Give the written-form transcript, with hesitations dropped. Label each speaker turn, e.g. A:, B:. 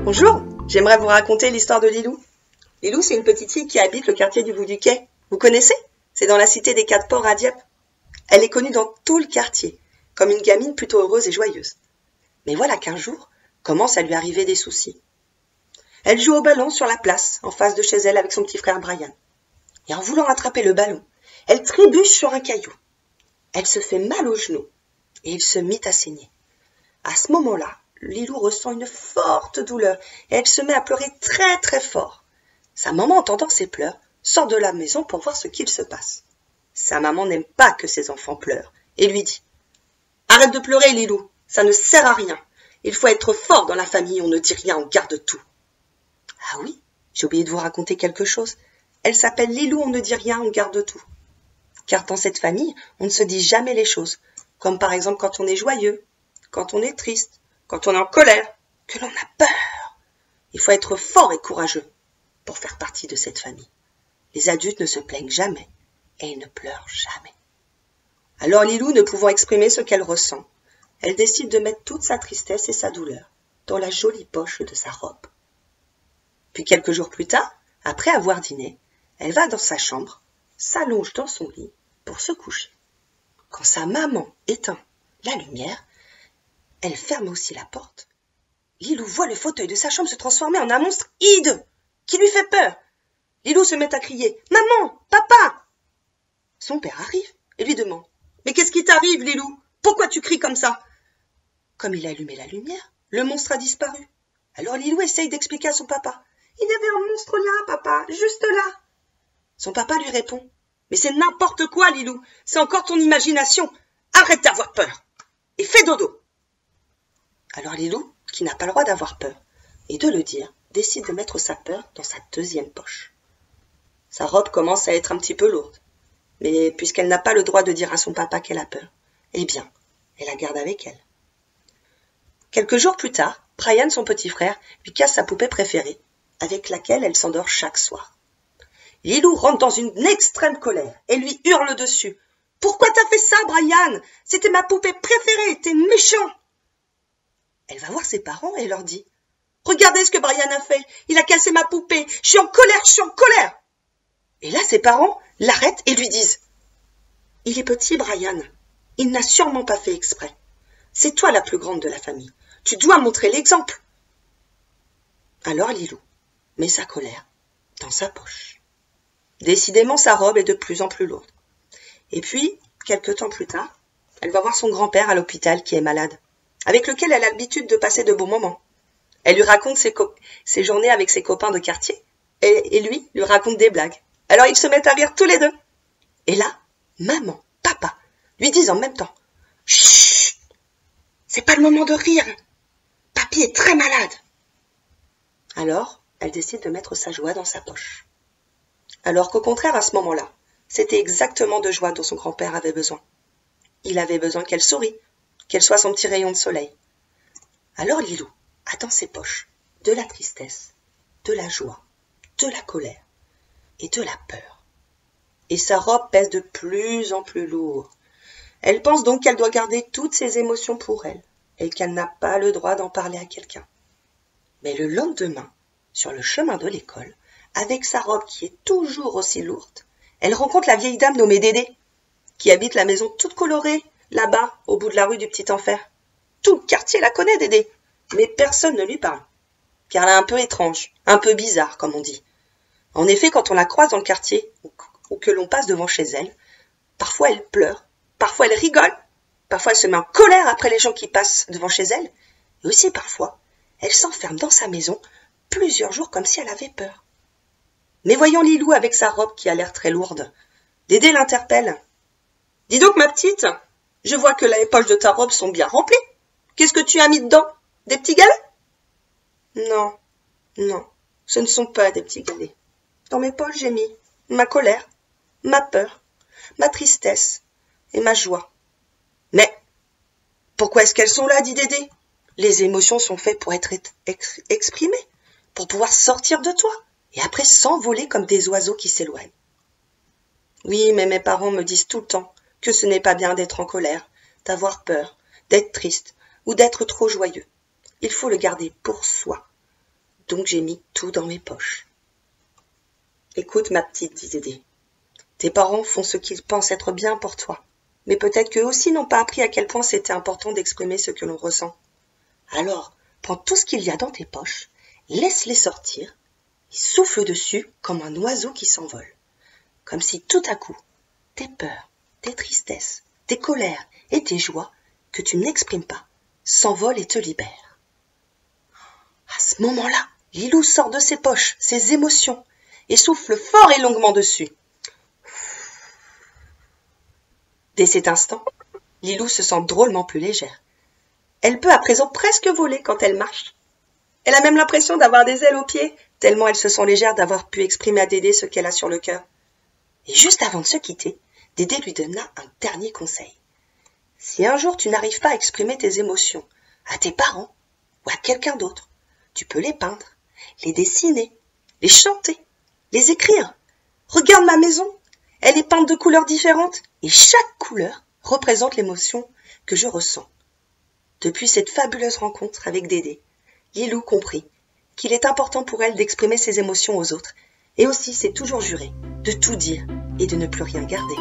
A: Bonjour, j'aimerais vous raconter l'histoire de Lilou. Lilou, c'est une petite fille qui habite le quartier du Bout du Quai. Vous connaissez? C'est dans la cité des Quatre Ports à Dieppe. Elle est connue dans tout le quartier, comme une gamine plutôt heureuse et joyeuse. Mais voilà qu'un jour, commencent à lui arriver des soucis. Elle joue au ballon sur la place, en face de chez elle avec son petit frère Brian. Et en voulant attraper le ballon, elle trébuche sur un caillou. Elle se fait mal au genou et il se mit à saigner. À ce moment-là, Lilou ressent une forte douleur et elle se met à pleurer très très fort. Sa maman, entendant ses pleurs, sort de la maison pour voir ce qu'il se passe. Sa maman n'aime pas que ses enfants pleurent et lui dit « Arrête de pleurer, Lilou, ça ne sert à rien. Il faut être fort dans la famille, on ne dit rien, on garde tout. » Ah oui, j'ai oublié de vous raconter quelque chose. Elle s'appelle Lilou, on ne dit rien, on garde tout. Car dans cette famille, on ne se dit jamais les choses, comme par exemple quand on est joyeux, quand on est triste, quand on est en colère, que l'on a peur. Il faut être fort et courageux pour faire partie de cette famille. Les adultes ne se plaignent jamais et ils ne pleurent jamais. Alors Lilou, ne pouvant exprimer ce qu'elle ressent, elle décide de mettre toute sa tristesse et sa douleur dans la jolie poche de sa robe. Puis quelques jours plus tard, après avoir dîné, elle va dans sa chambre, s'allonge dans son lit pour se coucher. Quand sa maman éteint la lumière, elle ferme aussi la porte. Lilou voit le fauteuil de sa chambre se transformer en un monstre hideux qui lui fait peur. Lilou se met à crier « Maman, papa !» Son père arrive et lui demande « Mais qu'est-ce qui t'arrive, Lilou? Pourquoi tu cries comme ça ?» Comme il a allumé la lumière, le monstre a disparu. Alors Lilou essaye d'expliquer à son papa « Il y avait un monstre là, papa, juste là !» Son papa lui répond « Mais c'est n'importe quoi, Lilou, c'est encore ton imagination. Arrête d'avoir peur et fais dodo !» Alors Lilou, qui n'a pas le droit d'avoir peur et de le dire, décide de mettre sa peur dans sa deuxième poche. Sa robe commence à être un petit peu lourde, mais puisqu'elle n'a pas le droit de dire à son papa qu'elle a peur, eh bien, elle la garde avec elle. Quelques jours plus tard, Brian, son petit frère, lui casse sa poupée préférée, avec laquelle elle s'endort chaque soir. Lilou rentre dans une extrême colère et lui hurle dessus. « Pourquoi t'as fait ça, Brian? C'était ma poupée préférée, t'es méchant !» Elle va voir ses parents et leur dit « Regardez ce que Brian a fait, il a cassé ma poupée, je suis en colère !» Et là, ses parents l'arrêtent et lui disent « Il est petit, Brian, il n'a sûrement pas fait exprès. C'est toi la plus grande de la famille, tu dois montrer l'exemple. » Alors Lilou met sa colère dans sa poche. Décidément, sa robe est de plus en plus lourde. Et puis, quelque temps plus tard, elle va voir son grand-père à l'hôpital qui est malade, avec lequel elle a l'habitude de passer de bons moments. Elle lui raconte ses journées avec ses copains de quartier, et lui raconte des blagues. Alors ils se mettent à rire tous les deux. Et là, maman, papa, lui disent en même temps « Chut, c'est pas le moment de rire, papy est très malade. » Alors, elle décide de mettre sa joie dans sa poche. Alors qu'au contraire, à ce moment-là, c'était exactement de joie dont son grand-père avait besoin. Il avait besoin qu'elle sourie, qu'elle soit son petit rayon de soleil. Alors Lilou a dans ses poches de la tristesse, de la joie, de la colère et de la peur. Et sa robe pèse de plus en plus lourd. Elle pense donc qu'elle doit garder toutes ses émotions pour elle et qu'elle n'a pas le droit d'en parler à quelqu'un. Mais le lendemain, sur le chemin de l'école, avec sa robe qui est toujours aussi lourde, elle rencontre la vieille dame nommée Dédé, qui habite la maison toute colorée, là-bas, au bout de la rue du Petit Enfer. Tout le quartier la connaît, Dédé, mais personne ne lui parle, car elle est un peu étrange, un peu bizarre, comme on dit. En effet, quand on la croise dans le quartier, ou que l'on passe devant chez elle, parfois elle pleure, parfois elle rigole, parfois elle se met en colère après les gens qui passent devant chez elle, et aussi parfois, elle s'enferme dans sa maison plusieurs jours comme si elle avait peur. Mais voyons Lilou avec sa robe qui a l'air très lourde. Dédé l'interpelle. « Dis donc ma petite, je vois que les poches de ta robe sont bien remplies. Qu'est-ce que tu as mis dedans? Des petits galets ?»« Non, non, ce ne sont pas des petits galets. Dans mes poches j'ai mis ma colère, ma peur, ma tristesse et ma joie. »« Mais pourquoi est-ce qu'elles sont là, dit Dédé? Les émotions sont faites pour être exprimées, pour pouvoir sortir de toi et après s'envoler comme des oiseaux qui s'éloignent. Oui, mais mes parents me disent tout le temps que ce n'est pas bien d'être en colère, d'avoir peur, d'être triste ou d'être trop joyeux. Il faut le garder pour soi. Donc j'ai mis tout dans mes poches. Écoute ma petite, dit Dédé. Tes parents font ce qu'ils pensent être bien pour toi. Mais peut-être qu'eux aussi n'ont pas appris à quel point c'était important d'exprimer ce que l'on ressent. Alors, prends tout ce qu'il y a dans tes poches, laisse-les sortir, et souffle dessus comme un oiseau qui s'envole. Comme si tout à coup, tes peurs, tes tristesses, tes colères et tes joies que tu n'exprimes pas s'envolent et te libèrent. À ce moment-là, Lilou sort de ses poches ses émotions et souffle fort et longuement dessus. Dès cet instant, Lilou se sent drôlement plus légère. Elle peut à présent presque voler quand elle marche. Elle a même l'impression d'avoir des ailes aux pieds, tellement elle se sent légère d'avoir pu exprimer à Dédé ce qu'elle a sur le cœur. Et juste avant de se quitter, Dédé lui donna un dernier conseil. Si un jour tu n'arrives pas à exprimer tes émotions à tes parents ou à quelqu'un d'autre, tu peux les peindre, les dessiner, les chanter, les écrire. Regarde ma maison, elle est peinte de couleurs différentes et chaque couleur représente l'émotion que je ressens. Depuis cette fabuleuse rencontre avec Dédé, Lilou comprit qu'il est important pour elle d'exprimer ses émotions aux autres et aussi s'est toujours juré de tout dire et de ne plus rien garder.